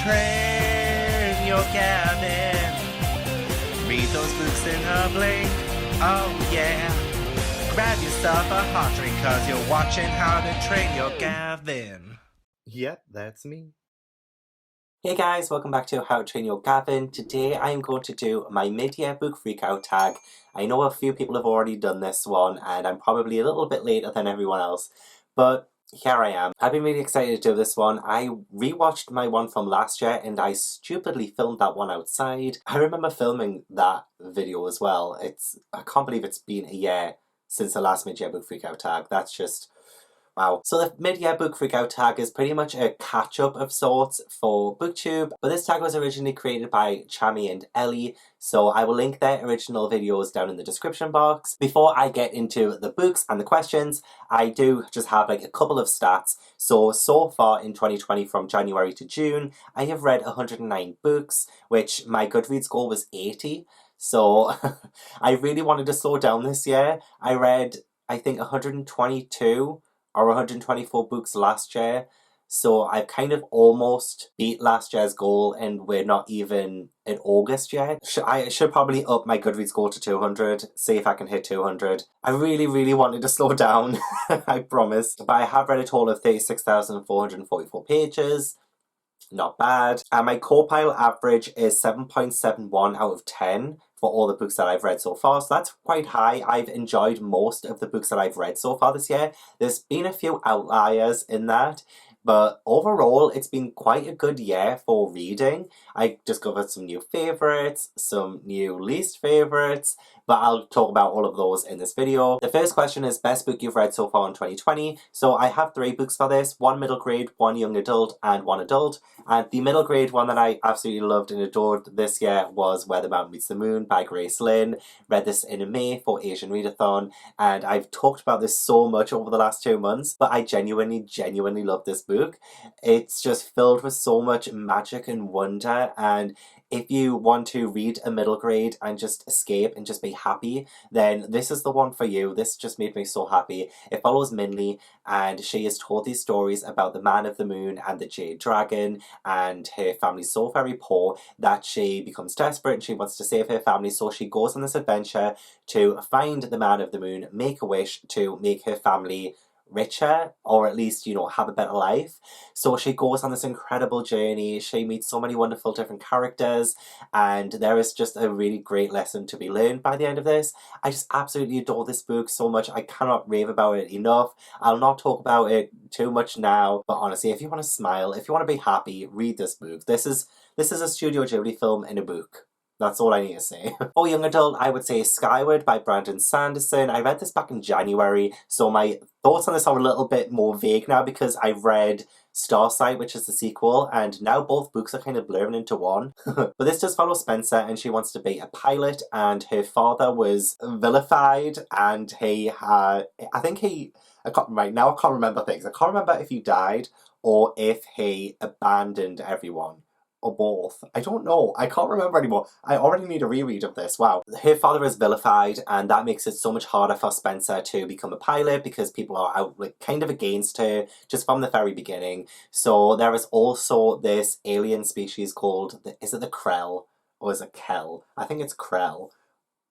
train your Gavin. Read those books in a blink, oh yeah. Grab yourself a hot drink cause you're watching How to Train Your Gavin. Yep, that's me. Hey guys, welcome back to How to Train Your Gavin. Today I am going to do my mid-year book freakout tag. I know a few people have already done this one and I'm probably a little bit later than everyone else, but here I am. I've been really excited to do this one. I rewatched my one from last year and I stupidly filmed that one outside. I remember filming that video as well. I can't believe it's been a year since the last mid-year book freakout tag. That's just... wow. So the mid-year book freakout tag is pretty much a catch-up of sorts for BookTube, but this tag was originally created by Chammy and Ellie, so I will link their original videos down in the description box. Before I get into the books and the questions, I do just have like a couple of stats. So far in 2020 from January to June, I have read 109 books, which my Goodreads goal was 80. So I really wanted to slow down this year. I read, I think, 122 or 124 books last year, so I've kind of almost beat last year's goal and we're not even in August yet. I should probably up my Goodreads goal to 200, see if I can hit 200. I really wanted to slow down, I promise. But I have read a total of 36,444 pages. Not bad. And my co-pile average is 7.71 out of 10 for all the books that I've read so far, so that's quite high. I've enjoyed most of the books that I've read so far this year. There's been a few outliers in that, but overall it's been quite a good year for reading. I discovered some new favourites, some new least favourites, but I'll talk about all of those in this video. The first question is best book you've read so far in 2020. So I have 3 books for this, 1 middle grade, 1 young adult, and 1 adult. And the middle grade one that I absolutely loved and adored this year was Where the Mountain Meets the Moon by Grace Lynn. Read this in May for Asian Readathon, and I've talked about this so much over the last 2 months, but I genuinely love this book. It's just filled with so much magic and wonder, and if you want to read a middle grade and just escape and just be happy, then this is the one for you. This just made me so happy. It follows Minley, and she is told these stories about the Man of the Moon and the Jade Dragon, and her family's so very poor that she becomes desperate and she wants to save her family, so she goes on this adventure to find the Man of the Moon, make a wish to make her family richer, or at least, you know, have a better life. So she goes on this incredible journey. She meets so many wonderful different characters, and there is just a really great lesson to be learned by the end of this. I just absolutely adore this book so much. I cannot rave about it enough. I'll not talk about it too much now, but honestly, if you want to smile, if you want to be happy, read this book. This is a Studio Ghibli film in a book. That's all I need to say. For young adult, I would say Skyward by Brandon Sanderson. I read this back in January, so my thoughts on this are a little bit more vague now because I've read Starsight, which is the sequel, and now both books are kind of blurring into one. But this does follow Spencer, and she wants to be a pilot, and her father was vilified, and I can't remember things. I can't remember if he died or if he abandoned everyone. Or both. I don't know. I can't remember anymore. I already need a reread of this. Wow. Her father is vilified, and that makes it so much harder for Spencer to become a pilot because people are out kind of against her just from the very beginning. So there is also this alien species called, is it the Krell? Or is it Kel? I think it's Krell.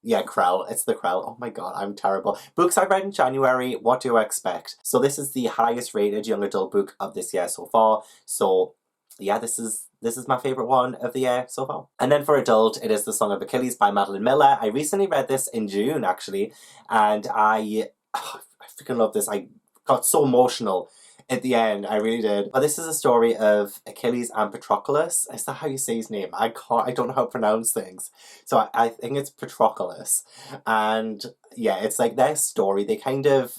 Yeah, Krell. It's the Krell. Oh my god, I'm terrible. Books I read in January, what do I expect? So this is the highest rated young adult book of this year so far. So yeah, this is my favourite one of the year so far. And then for adult, it is The Song of Achilles by Madeline Miller. I recently read this in June, actually, and I freaking love this. I got so emotional at the end, I really did. But this is a story of Achilles and Patroclus. Is that how you say his name? I don't know how to pronounce things. So I think it's Patroclus. And yeah, it's like their story. They kind of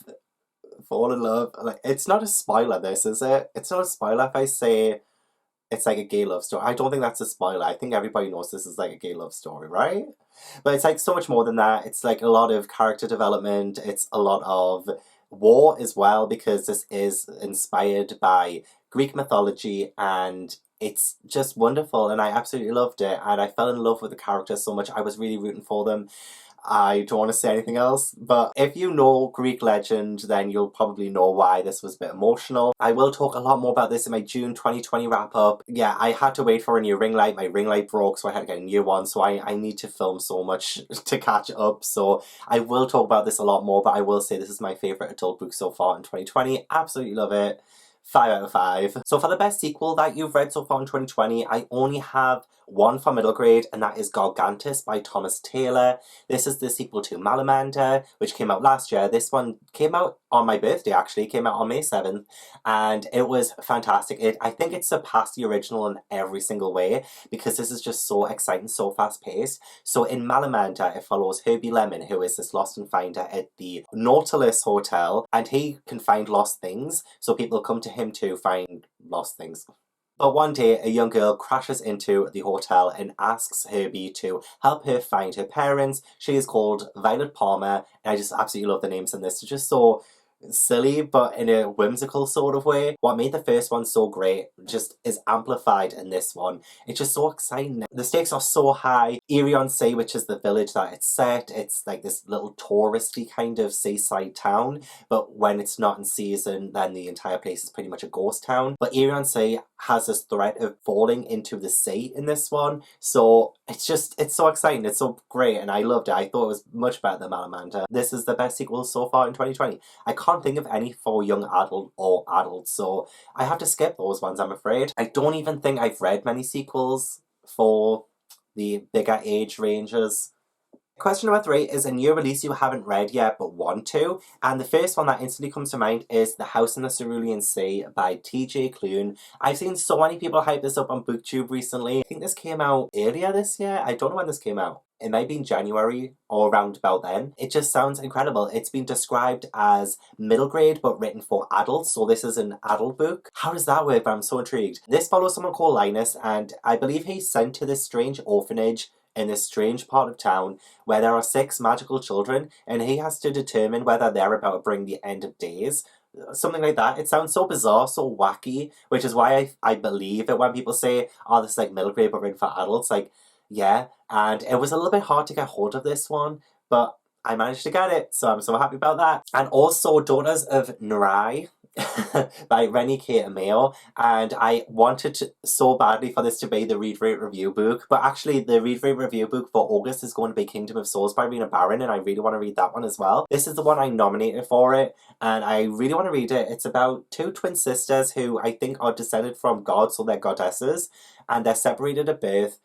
fall in love. Like, it's not a spoiler, this, is it? It's not a spoiler if I say it's like a gay love story. I don't think that's a spoiler. I think everybody knows this is like a gay love story, right? But it's like so much more than that. It's like a lot of character development. It's a lot of war as well, because this is inspired by Greek mythology, and it's just wonderful, and I absolutely loved it, and I fell in love with the characters so much. I was really rooting for them. I don't want to say anything else, but if you know Greek legend, then you'll probably know why this was a bit emotional. I will talk a lot more about this in my June 2020 wrap-up. Yeah, I had to wait for a new ring light. My ring light broke, so I had to get a new one, so I need to film so much to catch up, so I will talk about this a lot more, but I will say this is my favourite adult book so far in 2020. Absolutely love it. 5 out of 5. So for the best sequel that you've read so far in 2020, I only have one for middle grade, and that is Gargantus by Thomas Taylor. This is the sequel to Malamander, which came out last year. This one came out on my birthday, actually. It came out on May 7th, and it was fantastic. I think it surpassed the original in every single way, because this is just so exciting, so fast-paced. So in Malamander, it follows Herbie Lemon, who is this lost and finder at the Nautilus Hotel, and he can find lost things, so people come to him to find lost things. But one day, a young girl crashes into the hotel and asks Herbie to help her find her parents. She is called Violet Palmer, and I just absolutely love the names in this. It's just so silly, but in a whimsical sort of way. What made the first one so great just is amplified in this one. It's just so exciting. The stakes are so high. Erie-on-Sea, which is the village that it's set, it's like this little touristy kind of seaside town, but when it's not in season, then the entire place is pretty much a ghost town. But Erie-on-Sea has this threat of falling into the sea in this one, so it's so exciting, it's so great, and I loved it. I thought it was much better than Malamander. This is the best sequel so far in 2020. I can't think of any for young adult or adults, so I have to skip those ones, I'm afraid. I don't even think I've read many sequels for the bigger age ranges. Question number 3 is a new release you haven't read yet but want to, and the first one that instantly comes to mind is The House in the Cerulean Sea by TJ Klune. I've seen so many people hype this up on BookTube recently. I think this came out earlier this year. I don't know when this came out. It might be in January or around about then. It just sounds incredible. It's been described as middle grade but written for adults, so this is an adult book. How does that work? I'm so intrigued. This follows someone called Linus, and I believe he's sent to this strange orphanage in this strange part of town where there are 6 magical children, and he has to determine whether they're about to bring the end of days. Something like that. It sounds so bizarre, so wacky, which is why I believe it when people say, oh, this is like middle grade but written for adults. Like, yeah, and it was a little bit hard to get hold of this one, but I managed to get it, so I'm so happy about that. And also Daughters of Narai by Renny, Cameo, and I wanted to so badly for this to be the Read Rate Review book, but actually the Read Rate Review book for August is going to be Kingdom of Souls by Rena Barron, and I really want to read that one as well. This is the one I nominated for it, and I really want to read it. It's about 2 twin sisters who I think are descended from gods, so they're goddesses, and they're separated at birth.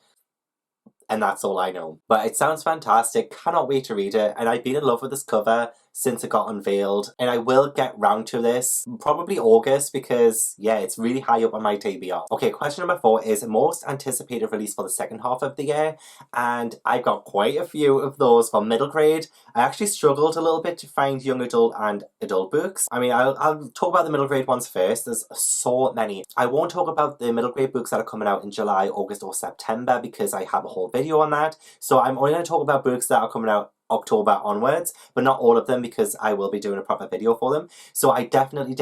And that's all I know. But it sounds fantastic. Cannot wait to read it. And I've been in love with this cover since it got unveiled. And I will get round to this probably August because, yeah, it's really high up on my TBR. Okay, question number 4 is most anticipated release for the second half of the year. And I've got quite a few of those for middle grade. I actually struggled a little bit to find young adult and adult books. I mean, I'll talk about the middle grade ones first. There's so many. I won't talk about the middle grade books that are coming out in July, August or September because I have a whole video on that. So I'm only going to talk about books that are coming out October onwards, but not all of them because I will be doing a proper video for them. So I definitely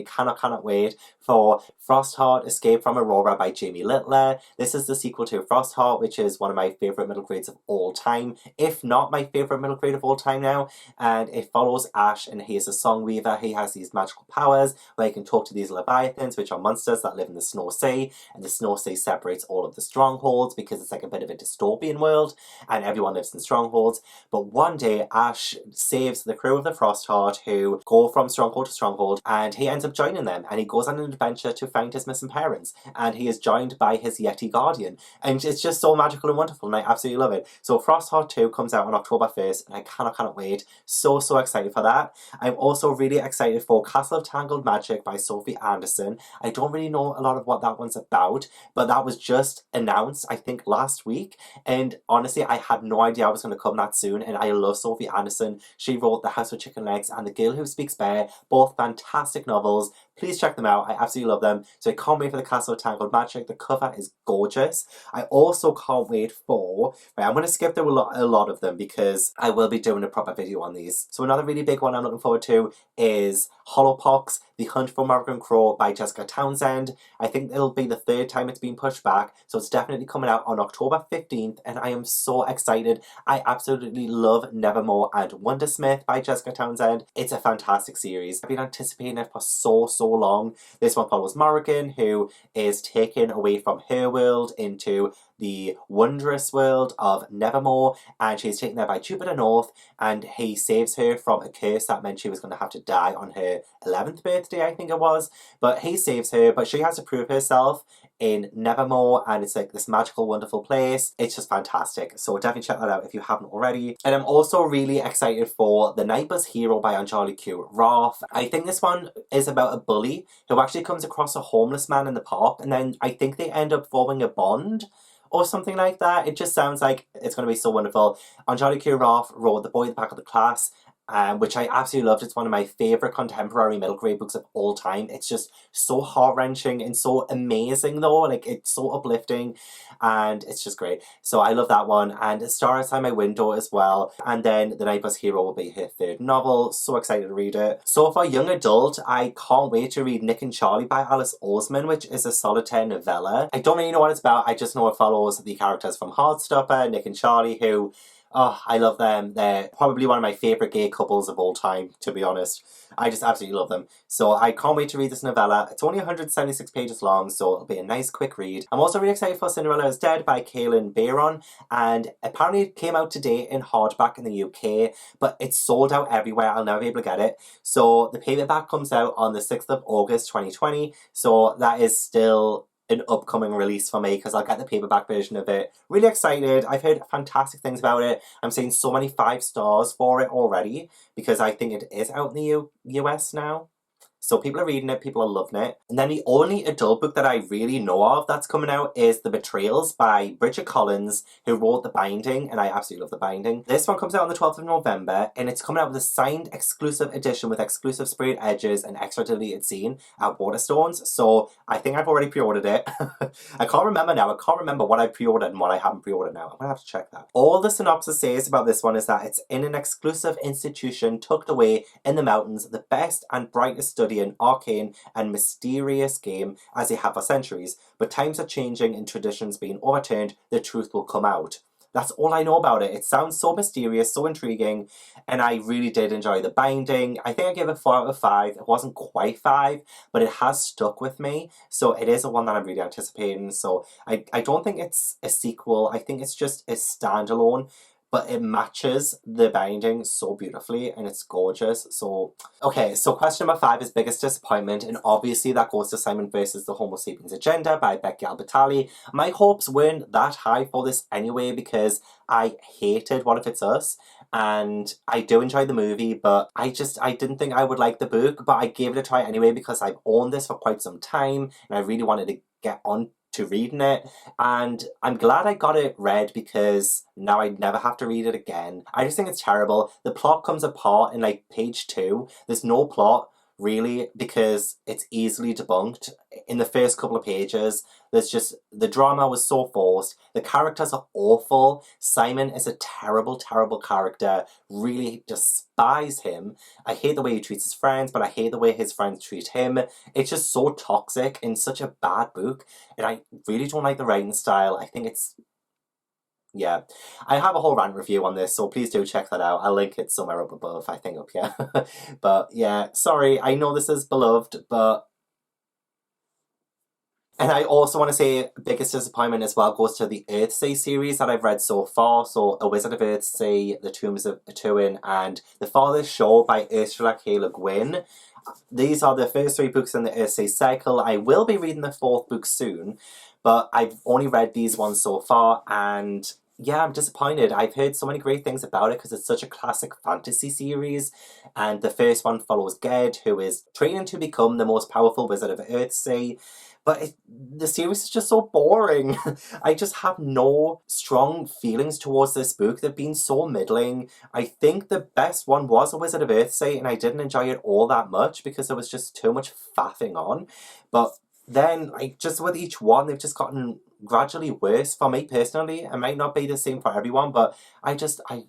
cannot wait for Frostheart Escape from Aurora by Jamie Littler. This is the sequel to Frostheart, which is one of my favourite middle grades of all time, if not my favourite middle grade of all time now. And it follows Ash, and he is a song weaver. He has these magical powers where he can talk to these leviathans, which are monsters that live in the Snow Sea, and the Snow Sea separates all of the strongholds because it's like a bit of a dystopian world and everyone lives in strongholds. But one day Ash saves the crew of the Frostheart who go from stronghold to stronghold, and he ends up joining them, and he goes on an adventure to find his missing parents, and he is joined by his Yeti guardian, and it's just so magical and wonderful, and I absolutely love it. So Frostheart 2 comes out on October 1st, and I cannot wait. So excited for that. I'm also really excited for Castle of Tangled Magic by Sophie Anderson. I don't really know a lot of what that one's about, but that was just announced I think last week, and honestly I had no idea I was going to come that soon. And I love Sophie Anderson. She wrote The House with Chicken Legs and The Girl Who Speaks Bear, both fantastic novels, Please check them out. I absolutely love them. So I can't wait for the Castle of Tangled Magic. The cover is gorgeous. I also can't wait for... Right, I'm going to skip through a lot of them because I will be doing a proper video on these. So another really big one I'm looking forward to is Hollowpox, The Hunt for Morrigan Crow by Jessica Townsend. I think it'll be the 3rd time it's been pushed back, so it's definitely coming out on October 15th, and I am so excited. I absolutely love Nevermore and Wondersmith by Jessica Townsend. It's a fantastic series. I've been anticipating it for so long. This one follows Morrigan, who is taken away from her world into the wondrous world of Nevermore, and she's taken there by Jupiter North, and he saves her from a curse that meant she was going to have to die on her 11th birthday, I think it was. But he saves her, but she has to prove herself in Nevermore, and it's like this magical, wonderful place. It's just fantastic. So definitely check that out if you haven't already. And I'm also really excited for The Neighbor's Hero by Untitled Chapter. I think this one is about a bully who actually comes across a homeless man in the park, and then I think they end up forming a bond or something like that. It just sounds like it's going to be so wonderful. Anjali Kirov wrote The Boy at the Back of the Class, which I absolutely loved. It's one of my favourite contemporary middle grade books of all time. It's just so heart-wrenching and so amazing though. Like, it's so uplifting and it's just great. So I love that one. And A Star Outside My Window as well. And then The Neighbor's Hero will be her 3rd novel. So excited to read it. So for young adult, I can't wait to read Nick and Charlie by Alice Oseman, which is a solitaire novella. I don't really know what it's about. I just know it follows the characters from Heartstopper, Nick and Charlie, who... oh, I love them. They're probably one of my favourite gay couples of all time, to be honest. I just absolutely love them. So I can't wait to read this novella. It's only 176 pages long, so it'll be a nice quick read. I'm also really excited for Cinderella is Dead by Carolyn Bayron, and apparently it came out today in hardback in the UK, but it's sold out everywhere. I'll never be able to get it. So the paperback comes out on the 6th of August 2020, so that is still an upcoming release for me because I'll get the paperback version of it. Really excited. I've heard fantastic things about it. I'm seeing so many 5 stars for it already because I think it is out in the US now. So people are reading it, people are loving it. And then the only adult book that I really know of that's coming out is The Betrayals by Bridget Collins, who wrote The Binding, and I absolutely love The Binding. This one comes out on the 12th of November, and it's coming out with a signed exclusive edition with exclusive sprayed edges and extra deleted scene at Waterstones. So I think I've already pre-ordered it. I can't remember now. I can't remember what I pre-ordered and what I haven't pre-ordered now. I'm gonna have to check that. All the synopsis says about this one is that it's in an exclusive institution tucked away in the mountains, the best and brightest study an arcane and mysterious game as they have for centuries. But times are changing and traditions being overturned, the truth will come out. That's all I know about it. It sounds so mysterious, so intriguing, and I really did enjoy The Binding. I think I gave it 4 out of 5. It wasn't quite 5, but it has stuck with me, so it is a one that I'm really anticipating. So I don't think it's a sequel. I think it's just a standalone, but it matches The Binding so beautifully and it's gorgeous. So, okay, so question number 5 is biggest disappointment, and obviously that goes to Simon vs. the Homo Sapiens Agenda by Becky Albertalli. My hopes weren't that high for this anyway because I hated What If It's Us, and I do enjoy the movie, but I didn't think I would like the book, but I gave it a try anyway because I've owned this for quite some time and I really wanted to get on to reading it, and I'm glad I got it read because now I'd never have to read it again. I just think it's terrible. The plot comes apart in like page 2. There's no plot really because it's easily debunked in the first couple of pages. There's just, the drama was so forced. The characters are awful. Simon is a terrible character. Really despise him. I hate the way he treats his friends, but I hate the way his friends treat him. It's just so toxic in such a bad book, and I really don't like the writing style. I think it's, yeah, I have a whole rant review on this, so please do check that out. I'll link it somewhere up above, I think up here. But yeah, sorry, I know this is beloved, but... And I also want to say biggest disappointment as well goes to the Earthsea series that I've read so far. So A Wizard of Earthsea, The Tombs of Tuin, and The Farthest Shore by Ursula K. Le Guin. These are the first 3 books in the Earthsea cycle. I will be reading the 4th book soon, but I've only read these ones so far, and yeah, I'm disappointed. I've heard so many great things about it because it's such a classic fantasy series. And the first one follows Ged, who is training to become the most powerful wizard of Earthsea. But the series is just so boring. I just have no strong feelings towards this book. They've been so middling. I think the best one was A Wizard of Earthsea, and I didn't enjoy it all that much because there was just too much faffing on. But then, just with each one, they've just gotten gradually worse. For me personally, it might not be the same for everyone, but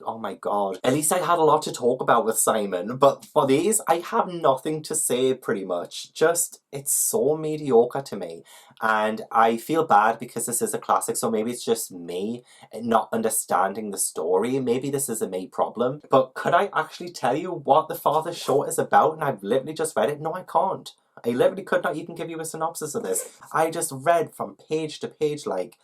oh my god. At least I had a lot to talk about with Simon, but for these, I have nothing to say pretty much. Just, it's so mediocre to me. And I feel bad because this is a classic, so maybe it's just me not understanding the story. Maybe this is a me problem. But could I actually tell you what the Father Short is about? And I've literally just read it. No, I can't. I literally could not even give you a synopsis of this. I just read from page to page like,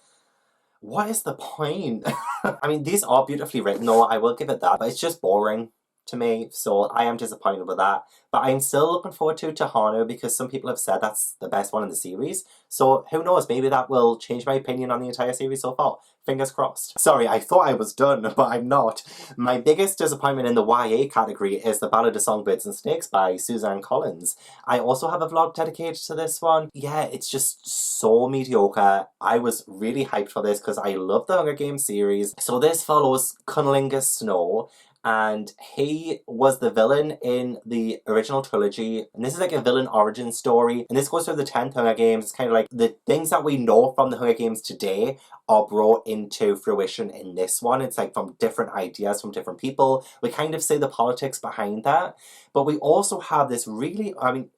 what is the point? I mean, these are beautifully written, though, I will give it that, but it's just boring to me, so I am disappointed with that. But I'm still looking forward to Tahano because some people have said that's the best one in the series. So who knows, maybe that will change my opinion on the entire series so far. Fingers crossed. Sorry, I thought I was done, but I'm not. My biggest disappointment in the YA category is The Ballad of Songbirds and Snakes by Suzanne Collins. I also have a vlog dedicated to this one. Yeah, it's just so mediocre. I was really hyped for this because I love the Hunger Games series. So this follows Cunnilingus Snow, and he was the villain in the original trilogy, and this is like a villain origin story, and this goes through the 10th Hunger Games. It's kind of like the things that we know from the Hunger Games today are brought into fruition in this one. It's like from different ideas from different people. We kind of see the politics behind that, but we also have this really, I mean,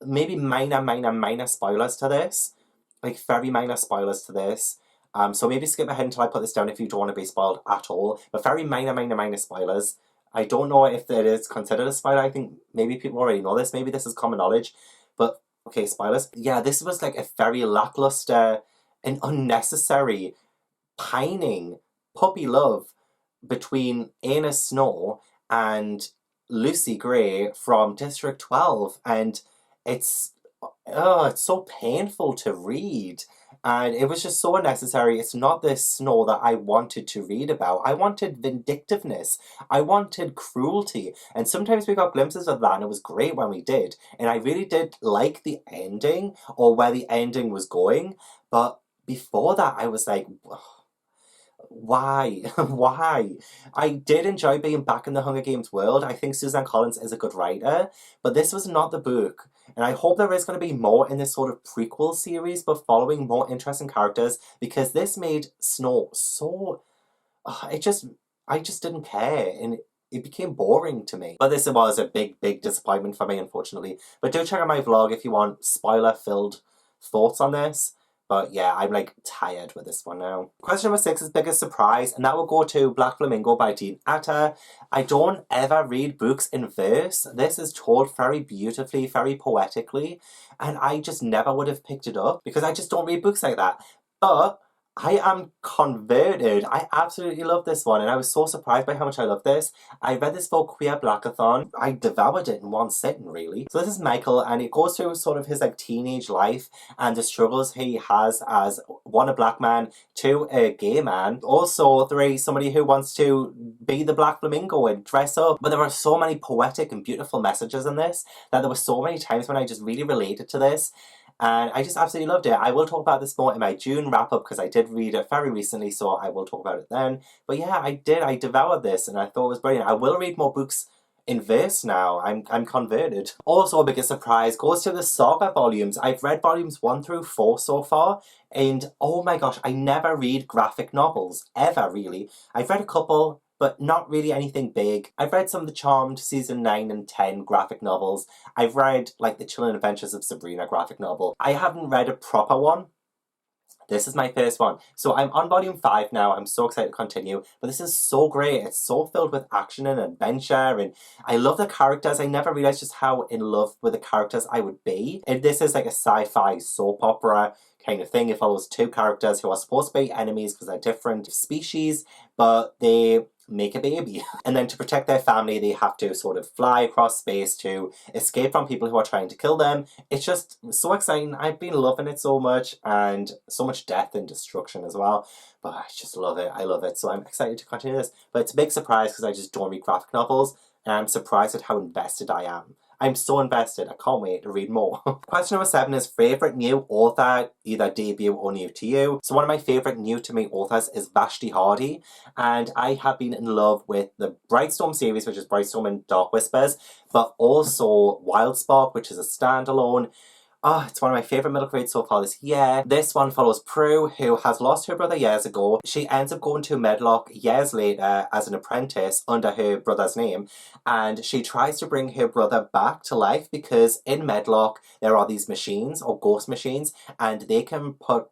maybe minor spoilers to this, like very minor spoilers to this. So maybe skip ahead until I put this down if you don't want to be spoiled at all. But very minor spoilers. I don't know if it is considered a spoiler. I think maybe people already know this. Maybe this is common knowledge. But, okay, spoilers. Yeah, this was like a very lackluster and unnecessary pining puppy love between Anna Snow and Lucy Gray from District 12. And it's so painful to read. And it was just so unnecessary. It's not this Snow that I wanted to read about. I wanted vindictiveness. I wanted cruelty. And sometimes we got glimpses of that, and it was great when we did. And I really did like the ending, or where the ending was going. But before that, I was like, why? Why? I did enjoy being back in the Hunger Games world. I think Suzanne Collins is a good writer, but this was not the book. And I hope there is going to be more in this sort of prequel series, but following more interesting characters, because this made Snow so... I just didn't care, and it became boring to me. But this was a big disappointment for me, unfortunately. But do check out my vlog if you want spoiler-filled thoughts on this. But yeah, I'm like tired with this one now. Question number 6 is biggest surprise, and that will go to Black Flamingo by Dean Atta. I don't ever read books in verse. This is told very beautifully, very poetically, and I just never would have picked it up because I just don't read books like that. But I am converted. I absolutely love this one, and I was so surprised by how much I love this. I read this for Queer Blackathon. I devoured it in one sitting, really. So this is Michael, and it goes through sort of his like teenage life and the struggles he has as, 1, a black man, 2, a gay man, also 3, somebody who wants to be the Black Flamingo and dress up. But there are so many poetic and beautiful messages in this that there were so many times when I just really related to this. And I just absolutely loved it. I will talk about this more in my June wrap-up because I did read it very recently, so I will talk about it then. But yeah, I devoured this and I thought it was brilliant. I will read more books in verse now. I'm converted. Also, a biggest surprise goes to the Saga volumes. I've read volumes 1 through 4 so far, and oh my gosh, I never read graphic novels, ever really. I've read a couple, but not really anything big. I've read some of the Charmed season 9 and 10 graphic novels. I've read like the Chilling Adventures of Sabrina graphic novel. I haven't read a proper one. This is my first one. So I'm on volume 5 now. I'm so excited to continue. But this is so great. It's so filled with action and adventure. And I love the characters. I never realised just how in love with the characters I would be. And this is like a sci-fi soap opera kind of thing. It follows two characters who are supposed to be enemies because they're different species, but they make a baby. And then to protect their family, they have to sort of fly across space to escape from people who are trying to kill them. It's just so exciting. I've been loving it so much, and so much death and destruction as well. But I just love it. I love it. So I'm excited to continue this. But it's a big surprise because I just don't read graphic novels, and I'm surprised at how invested I am. I'm so invested, I can't wait to read more. Question number 7 is favourite new author, either debut or new to you. So one of my favourite new to me authors is Vashti Hardy, and I have been in love with the Brightstorm series, which is Brightstorm and Dark Whispers, but also Wildspark, which is a standalone. Oh, it's one of my favourite middle grades so far this year. This one follows Prue, who has lost her brother years ago. She ends up going to Medlock years later as an apprentice under her brother's name, and she tries to bring her brother back to life because in Medlock there are these machines, or ghost machines, and they can put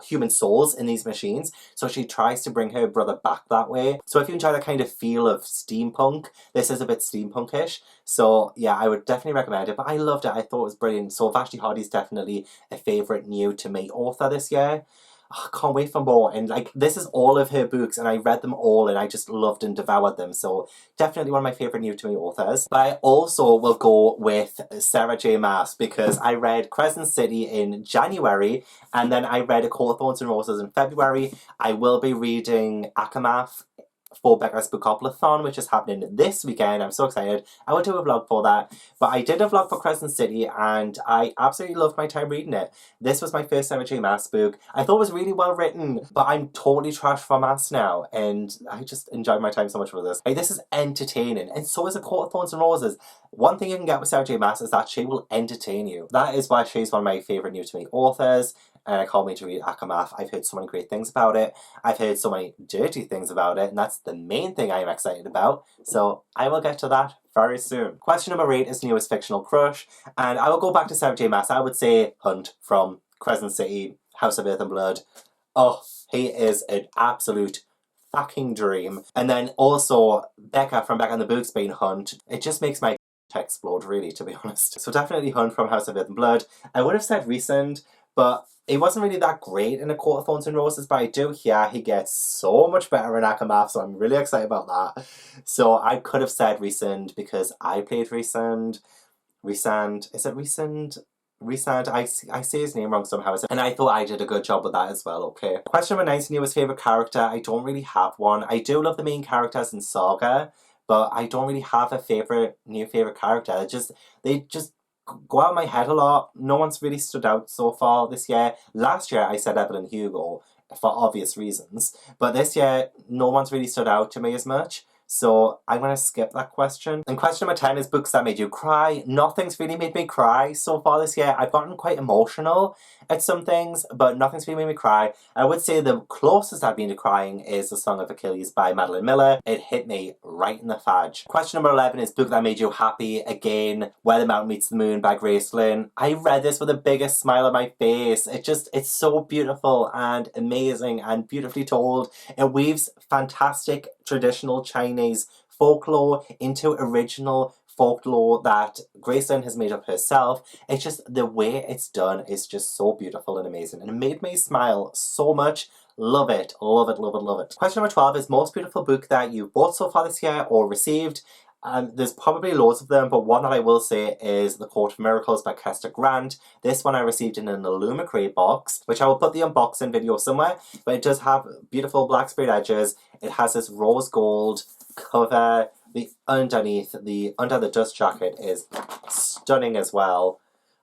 human souls in these machines, so she tries to bring her brother back that way. So if you enjoy that kind of feel of steampunk, this is a bit steampunkish, so yeah, I would definitely recommend it. But I loved it, I thought it was brilliant. So Vashti Hardy's definitely a favourite new to me author this year. Oh, I can't wait for more, and like, this is all of her books and I read them all and I just loved and devoured them, so definitely one of my favourite new to me authors. But I also will go with Sarah J Maas because I read Crescent City in January, and then I read A Court of Thorns and Roses in February. I will be reading Akamath for Becca's Bookopoly-thon, which is happening this weekend. I'm so excited. I will do a vlog for that. But I did a vlog for Crescent City and I absolutely loved my time reading it. This was my first Sarah J Maas book. I thought it was really well written, but I'm totally trash for Maas now, and I just enjoyed my time so much with this. Like, this is entertaining, and so is A Court of Thorns and Roses. One thing you can get with Sarah J Maas is that she will entertain you. That is why she's one of my favourite new to me authors, and I can't wait to read Akamath. I've heard so many great things about it. I've heard so many dirty things about it, and that's the main thing I'm excited about. So I will get to that very soon. Question number 8 is newest fictional crush, and I will go back to Sarah J Maas. I would say Hunt from Crescent City, House of Earth and Blood. Oh, he is an absolute fucking dream. And then also Becca from Becca and the Books being Hunt. It just makes my explode, really, to be honest. So definitely Hunt from House of Earth and Blood. I would have said Recent, but he wasn't really that great in A Court of Thorns and Roses, but I do hear he gets so much better in Akamath, so I'm really excited about that. So I could have said Recent because I played Recent. Is it Recent? Recent, I say his name wrong somehow, and I thought I did a good job with that as well, okay. Question number 9 is newest favourite character. I don't really have one. I do love the main characters in Saga, but I don't really have a new favourite character. They just go out of my head a lot. No one's really stood out so far this year. Last year I said Evelyn Hugo for obvious reasons, but this year no one's really stood out to me as much. So I'm going to skip that question. And question number 10 is books that made you cry. Nothing's really made me cry so far this year. I've gotten quite emotional at some things, but nothing's really made me cry. I would say the closest I've been to crying is The Song of Achilles by Madeline Miller. It hit me right in the fudge. Question number 11 is book that made you happy. Again, Where the Mountain Meets the Moon by Grace Lynn. I read this with the biggest smile on my face. It's so beautiful and amazing and beautifully told. It weaves fantastic traditional Chinese folklore into original folklore that Grace Lynn has made up herself. It's just, the way it's done is just so beautiful and amazing, and it made me smile so much. Love it, love it, love it, love it. Question number 12 is most beautiful book that you've bought so far this year or received. There's probably loads of them, but one that I will say is The Court of Miracles by Kester Grant. This one I received in an Illumicrate box, which I will put the unboxing video somewhere, but it does have beautiful black sprayed edges. It has this rose gold cover. The under the dust jacket is stunning as well.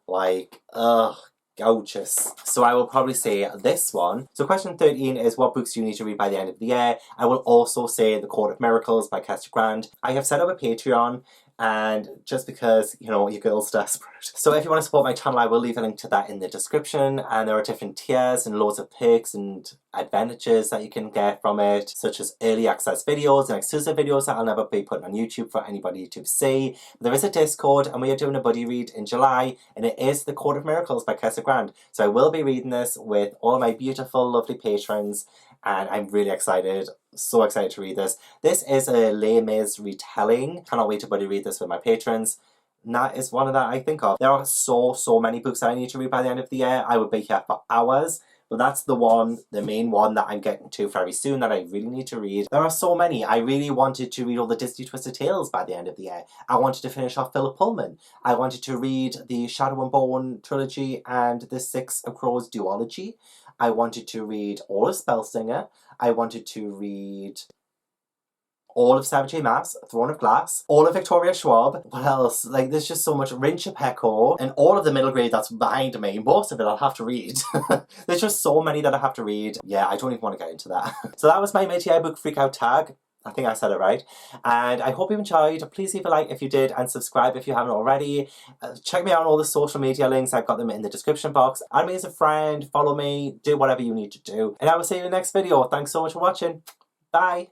Like, ugh, gorgeous. So I will probably say this one. So question 13 is what books do you need to read by the end of the year? I will also say The Court of Miracles by Kester Grant. I have set up a Patreon, and just because, you know, your girl's desperate. So if you want to support my channel, I will leave a link to that in the description, and there are different tiers and loads of perks and advantages that you can get from it, such as early access videos and exclusive videos that I'll never be putting on YouTube for anybody to see. There is a Discord, and we are doing a buddy read in July, and it is The Court of Miracles by Kester Grant. So I will be reading this with all my beautiful, lovely patrons, and I'm really excited. So excited to read this. This is a Les Mis retelling. Cannot wait to buddy read this with my patrons. And that is one of that I think of. There are so many books that I need to read by the end of the year. I would be here for hours. But that's the main one that I'm getting to very soon that I really need to read. There are so many. I really wanted to read all the Disney Twisted Tales by the end of the year. I wanted to finish off Philip Pullman. I wanted to read the Shadow and Bone trilogy and the Six of Crows duology. I wanted to read all of Spellsinger. I wanted to read all of Sarah J. Maas, Throne of Glass, all of Victoria Schwab. What else? Like, there's just so much. Rincha Pecco, and all of the middle grade that's behind me. Most of it I'll have to read. There's just so many that I have to read. Yeah, I don't even want to get into that. So that was my mid-year book freakout tag. I think I said it right. And I hope you enjoyed. Please leave a like if you did and subscribe if you haven't already. Check me out on all the social media links. I've got them in the description box. Add me as a friend. Follow me. Do whatever you need to do. And I will see you in the next video. Thanks so much for watching. Bye.